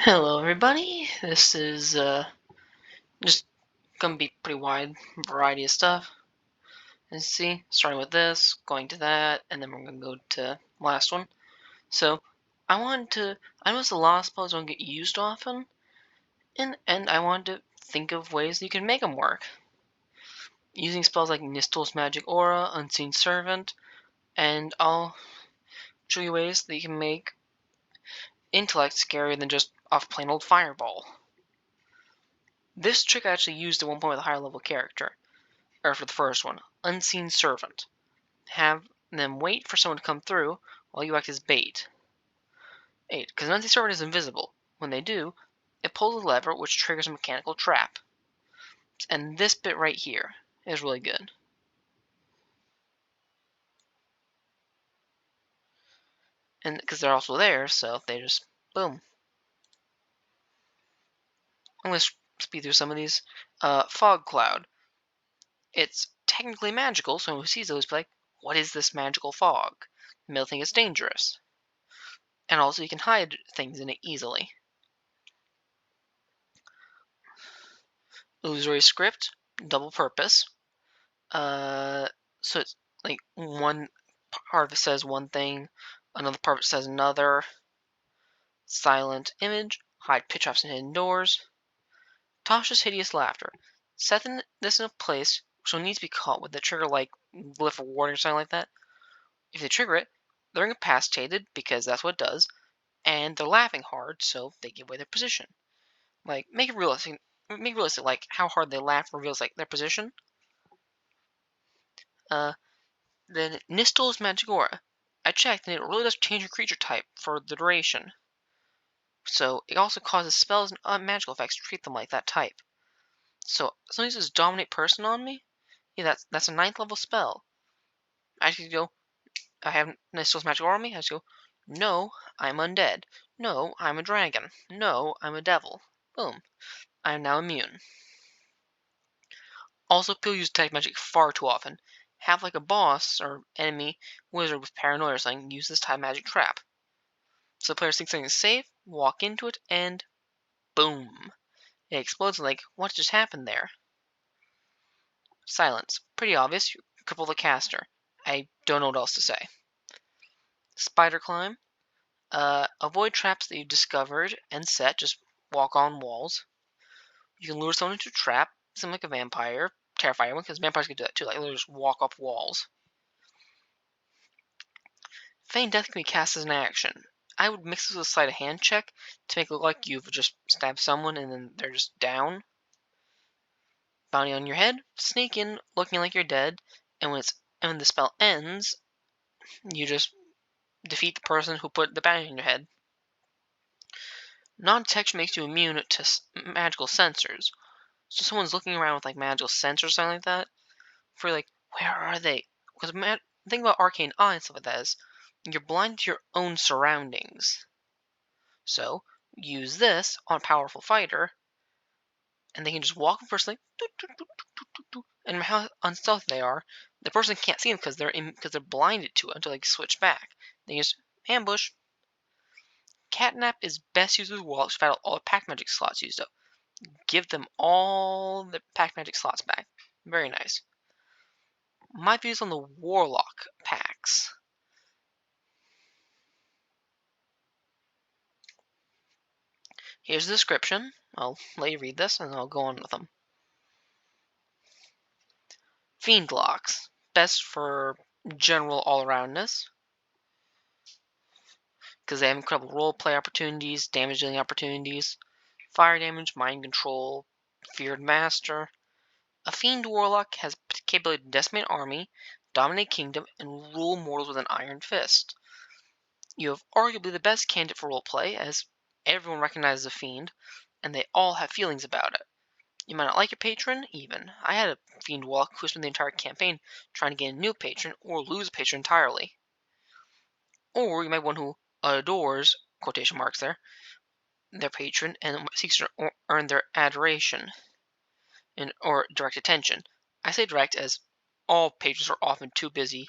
Hello everybody, this is just gonna be pretty wide variety of stuff. As you see, starting with this, going to that, and then we're gonna go to last one. So I noticed a lot of spells don't get used often, and I wanted to think of ways that you can make them work. Using spells like Nistel's Magic Aura, Unseen Servant, and I'll show you ways that you can make intellect scarier than just off plain old Fireball. This trick I actually used at one point with a higher level character. Or for the first one, Unseen Servant. Have them wait for someone to come through while you act as bait. 8. Because an Unseen Servant is invisible. When they do, it pulls a lever which triggers a mechanical trap. And this bit right here is really good. And because they're also there, so they just, boom. I'm going to speed through some of these. Fog Cloud. It's technically magical, so who sees it will be like, what is this magical fog? They'll think it's dangerous. And also you can hide things in it easily. Illusory Script, double purpose. So it's like one part of it says one thing, another part of it says another. Silent image, hide pitch offs and hidden doors. Tasha's hideous laughter. Set this in a place which will need to be caught with a trigger like glyph or warning or something like that. If they trigger it, they're incapacitated because that's what it does, and they're laughing hard, so they give away their position. Like make it realistic. Make it realistic, like how hard they laugh reveals like their position. Then Nistel's Magic Aura. I checked, and it really does change your creature type for the duration. So it also causes spells and magical effects to treat them like that type. So someone uses Dominate Person on me. Yeah, that's a 9th level spell. I could go. I have Nistel's Magic Aura on me. I just go. No, I'm undead. No, I'm a dragon. No, I'm a devil. Boom. I am now immune. Also, people use detect magic far too often. Have like a boss or enemy wizard with paranoia or something use this type magic trap. So the player thinks something is safe, walk into it, and boom. It explodes like, what just happened there? Silence. Pretty obvious. You cripple the caster. I don't know what else to say. Spider climb. Avoid traps that you discovered and set. Just walk on walls. You can lure someone into a trap, something like a vampire. Terrify everyone, because vampires can do that too. Like, they'll just walk up walls. Feign death can be cast as an action. I would mix this with a sleight of hand check to make it look like you've just stabbed someone and then they're just down. Bounty on your head, sneak in looking like you're dead, and when the spell ends, you just defeat the person who put the bounty on your head. Non-detection makes you immune to magical sensors. So someone's looking around with like magical sensors or something like that. For like, where are they? Because the thing about arcane eye and stuff like that is you're blind to your own surroundings. So use this on a powerful fighter, and they can just walk in first thing, and no matter how unstealthy they are, the person can't see them because they're blinded to it until they switch back. They just ambush. Catnap is best used with Warlocks to battle all the pack magic slots used up. Give them all the pack magic slots back. Very nice. My views on the Warlock Pacts. Here's the description. I'll let you read this, and then I'll go on with them. Fiend Locks. Best for general all-aroundness, because they have incredible roleplay opportunities, damage dealing opportunities, fire damage, mind control, feared master. A Fiend Warlock has the capability to decimate army, dominate kingdom, and rule mortals with an iron fist. You have arguably the best candidate for roleplay, as everyone recognizes a Fiend, and they all have feelings about it. You might not like your patron, even. I had a Fiend Warlock who spent the entire campaign trying to gain a new patron or lose a patron entirely. Or you might want who adores, quotation marks there, their patron and seeks to earn their adoration or direct attention. I say direct as all patrons are often too busy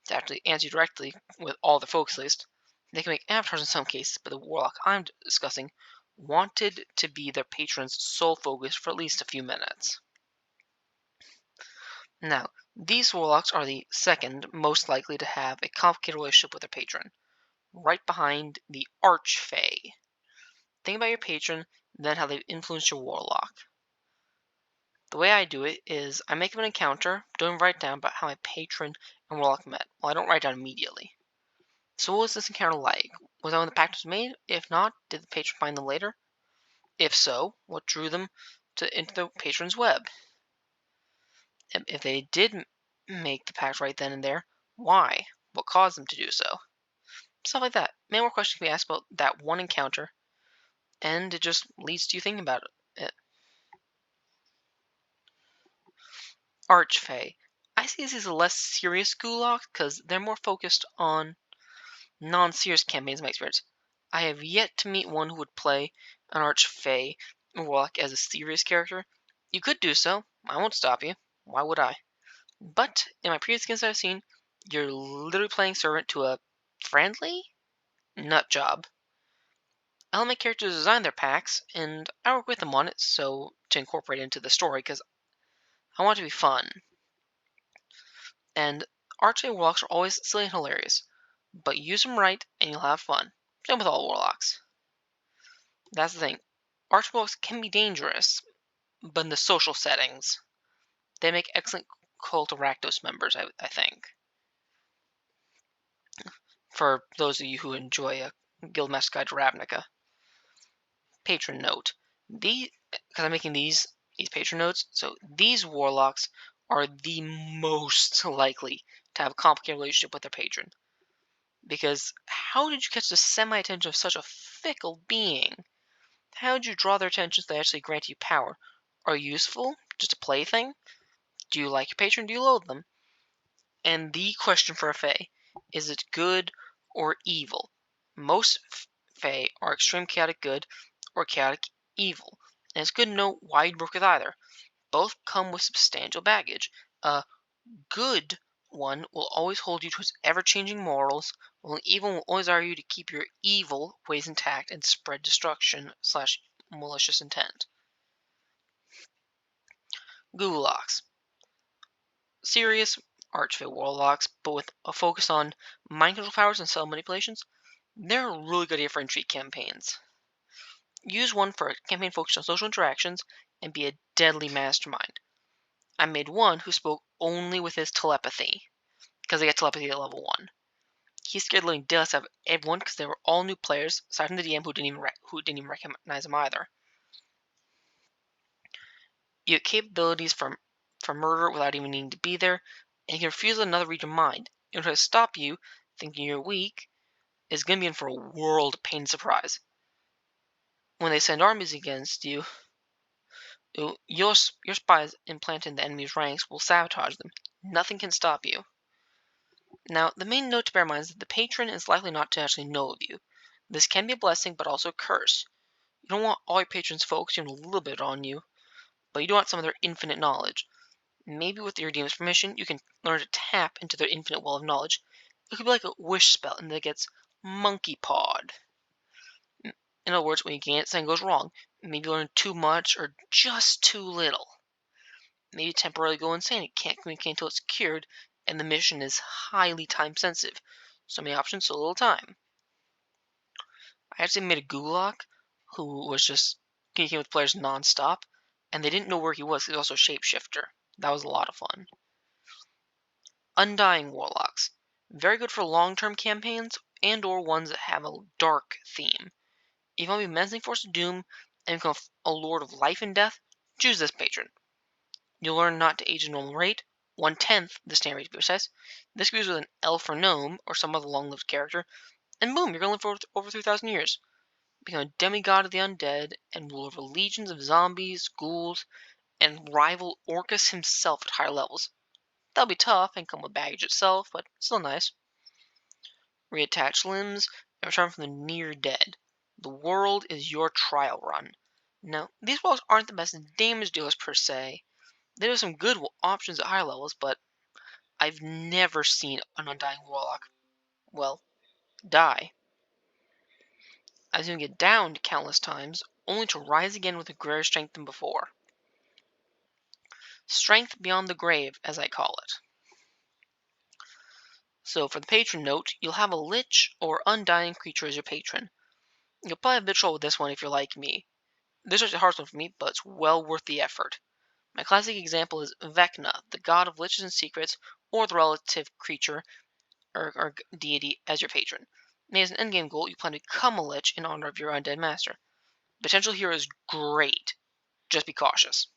to actually answer you directly with all the focus list. They can make avatars in some cases, but the warlock I'm discussing wanted to be their patron's sole focus for at least a few minutes. Now, these warlocks are the second most likely to have a complicated relationship with their patron, right behind the Archfey. Think about your patron, then how they've influenced your warlock. The way I do it is I make them an encounter, don't write down about how my patron and warlock met. Well, I don't write down immediately. So what was this encounter like? Was that when the pact was made? If not, did the patron find them later? If so, what drew them into the patron's web? If they did make the pact right then and there, why? What caused them to do so? Stuff like that. Many more questions can be asked about that one encounter, and it just leads to you thinking about it. Archfey. I see this as a less serious gulag because they're more focused on non-serious campaigns in my experience. I have yet to meet one who would play an Archfey Warlock as a serious character. You could do so. I won't stop you. Why would I? But in my previous games I've seen, you're literally playing servant to a friendly nut job. I'll make characters design their packs, and I work with them on it so to incorporate it into the story because I want it to be fun. And Archfey Warlocks are always silly and hilarious, but use them right and you'll have fun. Same with all Warlocks. That's the thing. Archwolves can be dangerous, but in the social settings, they make excellent Cult of Rakdos members, I think. For those of you who enjoy a Guildmaster Guide to Ravnica. Patron note. Because I'm making these patron notes, so these warlocks are the most likely to have a complicated relationship with their patron. Because how did you catch the semi-attention of such a fickle being? How did you draw their attention so they actually grant you power? Are you useful? Just a plaything? Do you like your patron? Do you loathe them? And the question for a Fae, is it good or evil? Most Fae are extreme chaotic good or chaotic evil. And it's good to know why you'd work with either. Both come with substantial baggage. A good one will always hold you to its ever-changing morals, while an evil will always argue to keep your evil ways intact and spread destruction / malicious intent. Gulags. Serious Archfey warlocks, but with a focus on mind control powers and cell manipulations, they're a really good idea for intrigue campaigns. Use one for a campaign focused on social interactions and be a deadly mastermind. I made one who spoke only with his telepathy, because they got telepathy at level 1. He scared the living dust out of everyone because they were all new players, aside from the DM who didn't even recognize him either. You have capabilities for murder without even needing to be there, and you can refuse another read your mind. In order to stop you, thinking you're weak, is going to be in for a world of pain and surprise. When they send armies against you, your spies implanted in the enemy's ranks will sabotage them. Nothing can stop you. Now, the main note to bear in mind is that the patron is likely not to actually know of you. This can be a blessing, but also a curse. You don't want all your patrons focusing a little bit on you, but you do want some of their infinite knowledge. Maybe with your DM's permission, you can learn to tap into their infinite well of knowledge. It could be like a wish spell, and that gets monkey pawed. In other words, when you gain it, something goes wrong. Maybe you learn too much or just too little. Maybe temporarily go insane and can't communicate until it's cured, and the mission is highly time sensitive. So many options, so little time. I actually made a Gulak who was just communicating with players non-stop, and they didn't know where he was. He was also a shapeshifter. That was a lot of fun. Undying Warlocks. Very good for long-term campaigns and or ones that have a dark theme. If you want to be menacing force of doom and become a lord of life and death, choose this patron. You'll learn not to age at a normal rate, 1/10 the standard rate to be precise. This agrees with an elf or gnome or some other long-lived character, and boom, you're going to live for over 3,000 years. Become a demigod of the undead and rule over legions of zombies, ghouls, and rival Orcus himself at higher levels. That'll be tough and come with baggage itself, but still nice. Reattach limbs and return from the near dead. The world is your trial run. Now, these walls aren't the best damage dealers per se. There are some good options at higher levels, but I've never seen an Undying Warlock, well, die. as you get downed countless times, only to rise again with a greater strength than before. Strength beyond the grave, as I call it. So for the patron note, you'll have a lich or undying creature as your patron. You'll probably have a bit of trouble with this one if you're like me. This is a hard one for me, but it's well worth the effort. My classic example is Vecna, the god of liches and secrets, or the relative creature or deity as your patron. Maybe as an endgame goal, you plan to become a lich in honor of your undead master. Potential here is great. Just be cautious.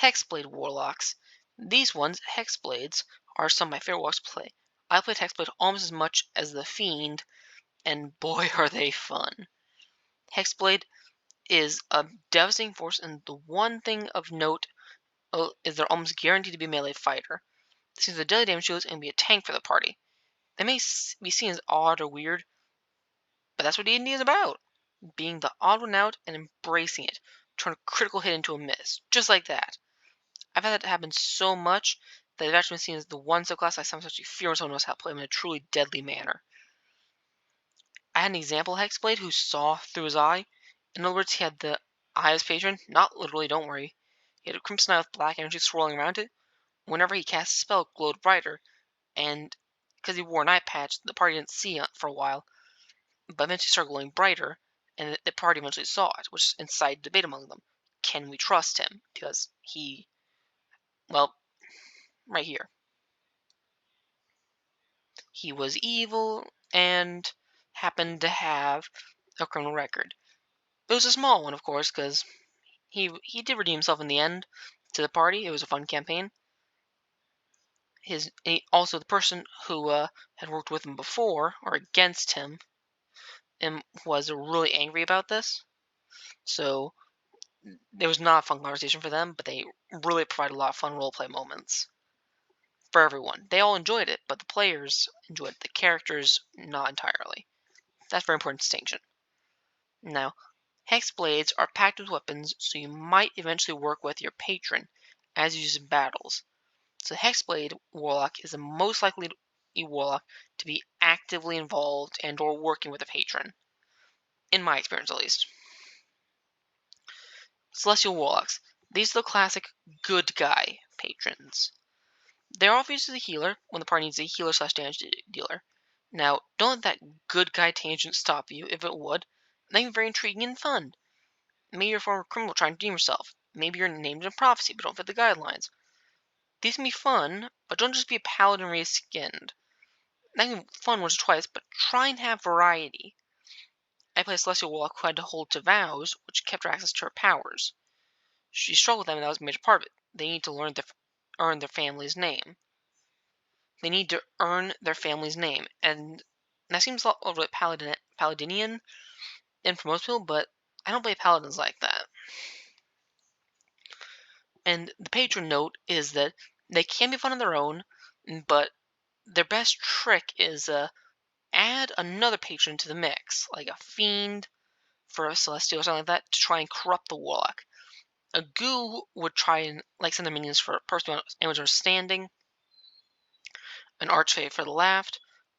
Hexblade Warlocks. These ones, Hexblades, are some of my favorite warlocks to play. I played Hexblade almost as much as the Fiend, and boy are they fun. Hexblade is a devastating force, and the one thing of note is they're almost guaranteed to be a melee fighter. This means the daily damage deals and be a tank for the party. They may be seen as odd or weird, but that's what D&D is about. Being the odd one out and embracing it. Turn a critical hit into a miss. Just like that. I've had that happen so much that they've actually been seen as the one subclass I sometimes actually fear when someone knows how to play them in a truly deadly manner. I had an example Hexblade who saw through his eye. In other words, he had the eye of his patron. Not literally, don't worry. He had a crimson eye with black energy swirling around it. Whenever he cast a spell, it glowed brighter, and because he wore an eye patch, the party didn't see it for a while, but eventually started glowing brighter, and the party eventually saw it, which incited debate among them. Can we trust him? Because he, well, right here. He was evil and happened to have a criminal record. It was a small one, of course, because he did redeem himself in the end to the party. It was a fun campaign. Also the person who had worked with him before or against him and was really angry about this. So there was not a fun conversation for them, but they really provided a lot of fun roleplay moments for everyone. They all enjoyed it, but the players enjoyed it. The characters not entirely. That's a very important distinction. Now, hex blades are packed with weapons, so you might eventually work with your patron as you use in battles. So Hexblade Warlock is the most likely warlock to be actively involved and or working with a patron. In my experience, at least. Celestial Warlocks. These are the classic good guy patrons. They're often used as a healer when the party needs a healer slash damage dealer. Now, don't let that good guy tangent stop you, if it would. They can be very intriguing and fun. Maybe you're a former criminal trying to redeem yourself. Maybe you're named in prophecy but don't fit the guidelines. These can be fun, but don't just be a paladin reskinned. That can be fun once or twice, but try and have variety. I played a Celestial Warlock who had to hold to vows, which kept her access to her powers. She struggled with them, and that was a major part of it. They need to earn their family's name. They need to earn their family's name, and that seems a lot over Paladinian and for most people, but I don't play paladins like that. And the patron note is that they can be fun on their own, but their best trick is add another patron to the mix, like a fiend for a celestial or something like that, to try and corrupt the warlock. A goo would try and send their minions for personal damage or standing, an archfey for the laugh,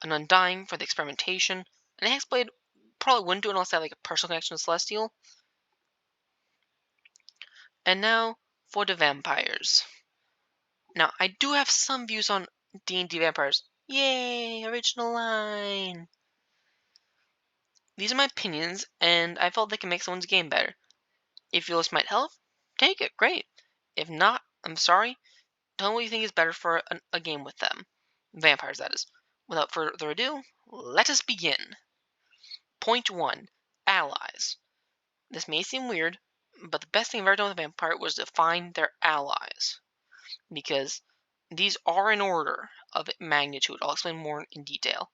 an undying for the experimentation, and a hexblade probably wouldn't do it unless they have a personal connection to celestial. And now for the vampires. Now I do have some views on D&D vampires. Yay, original line. These are my opinions, and I felt they can make someone's game better. If you list might help, take it, great. If not, I'm sorry. Tell me what you think is better for a game with them. Vampires, that is. Without further ado, let us begin. Point 1. Allies. This may seem weird, but the best thing I've ever done with a vampire was to find their allies. Because these are in order of magnitude. I'll explain more in detail.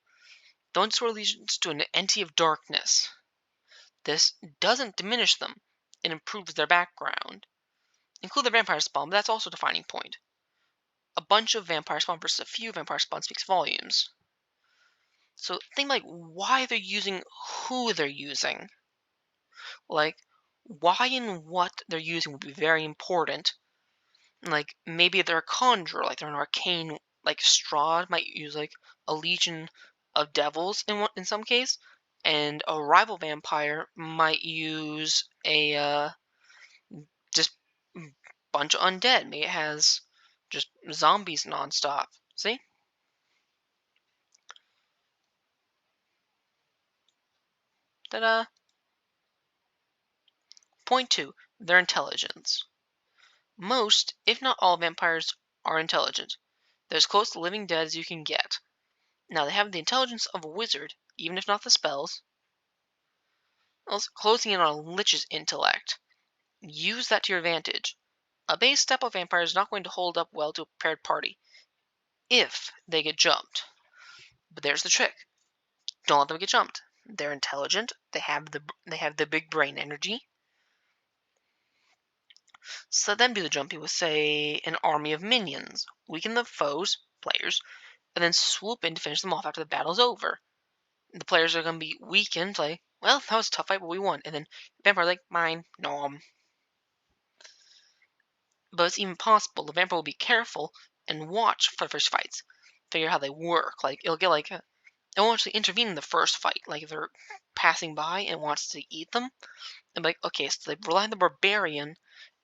Don't swear allegiance to an entity of darkness. This doesn't diminish them. It improves their background. Include the vampire spawn, but that's also a defining point. A bunch of vampire spawn versus a few vampire spawn speaks volumes. So think why they're using who they're using. Why and what they're using will be very important. Maybe they're a conjurer, they're an arcane, Strahd might use a legion of devils in some case. and a rival vampire might use a just bunch of undead. Maybe it has just zombies nonstop. See? Ta-da! Point 2. Their intelligence. Most, if not all, vampires are intelligent. They're as close to living dead as you can get. Now, they have the intelligence of a wizard, even if not the spells. Also, closing in on a lich's intellect. Use that to your advantage. A base step of vampire is not going to hold up well to a paired party if they get jumped. But there's the trick. Don't let them get jumped. They're intelligent. They have the big brain energy. So let them do the jumping with, say, an army of minions. Weaken the foes, players, and then swoop in to finish them off after the battle's over. The players are going to be weakened, like, well, that was a tough fight, but we won. And then the vampire's like, mine, nom. But it's even possible the vampire will be careful and watch for the first fights, figure out how they work. Like, it'll get like, it won't actually intervene in the first fight. Like, if they're passing by and wants to eat them, and be like, okay, so they rely on the barbarian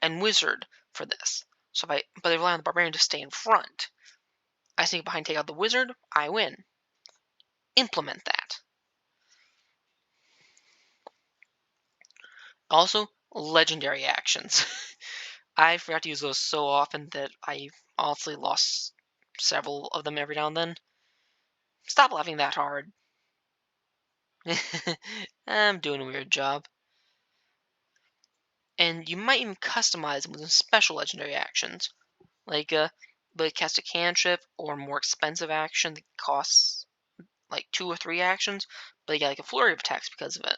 and wizard for this. But they rely on the barbarian to stay in front. I sneak behind, take out the wizard, I win. Implement that. Also, legendary actions. I forgot to use those so often that I honestly lost several of them every now and then. Stop laughing that hard. I'm doing a weird job. And you might even customize them with some special legendary actions. Like, cast a cantrip or more expensive action that costs like 2 or 3 actions, but you get like a flurry of attacks because of it.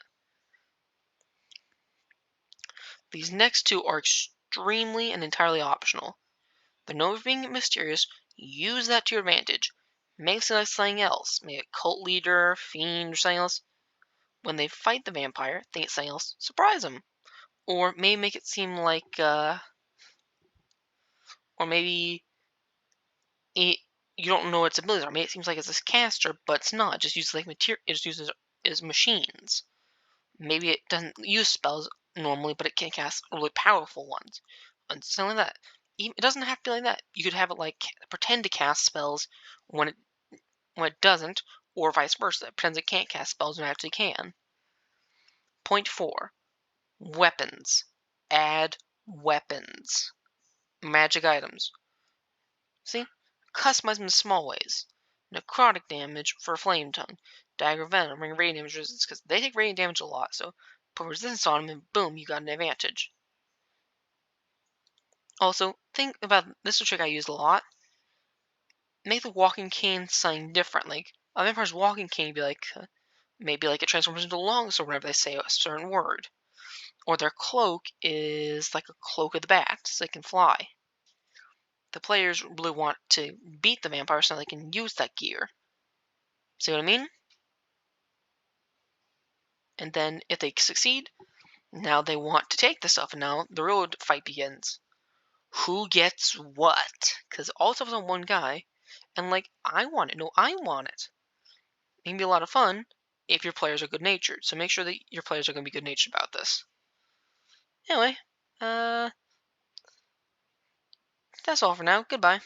These next two are extremely and entirely optional. They're known for being mysterious. Use that to your advantage. Make it seem like something else. Maybe a cult leader, fiend, or something else. When they fight the vampire, think it's something else. Surprise them. Or maybe make it seem like, or maybe you don't know what its abilities are. Maybe it seems like it's a caster, but it's not. It just uses like material. It just uses as machines. Maybe it doesn't use spells normally, but it can cast really powerful ones. And something like that. It doesn't have to be like that. You could have it like pretend to cast spells when it doesn't, or vice versa. It pretends it can't cast spells when it actually can. Point 4. Weapons. Add weapons. Magic items. See? Customize them in small ways. Necrotic damage for Flame Tongue. Dagger Venom, ring radiant damage resistance, because they take radiant damage a lot, so put resistance on them and boom, you got an advantage. Also, think about this is a trick I use a lot. Make the walking cane something different. Like, a vampire's walking cane would be like, maybe like it transforms into a longsword whenever they say a certain word. Or their cloak is like a cloak of the bat, so they can fly. The players really want to beat the vampire so they can use that gear. See what I mean? And then if they succeed, now they want to take the stuff, and now the real fight begins. Who gets what? Because all stuff is on one guy, and like, I want it. No, I want it. It can be a lot of fun if your players are good-natured, so make sure that your players are going to be good-natured about this. Anyway, that's all for now. Goodbye.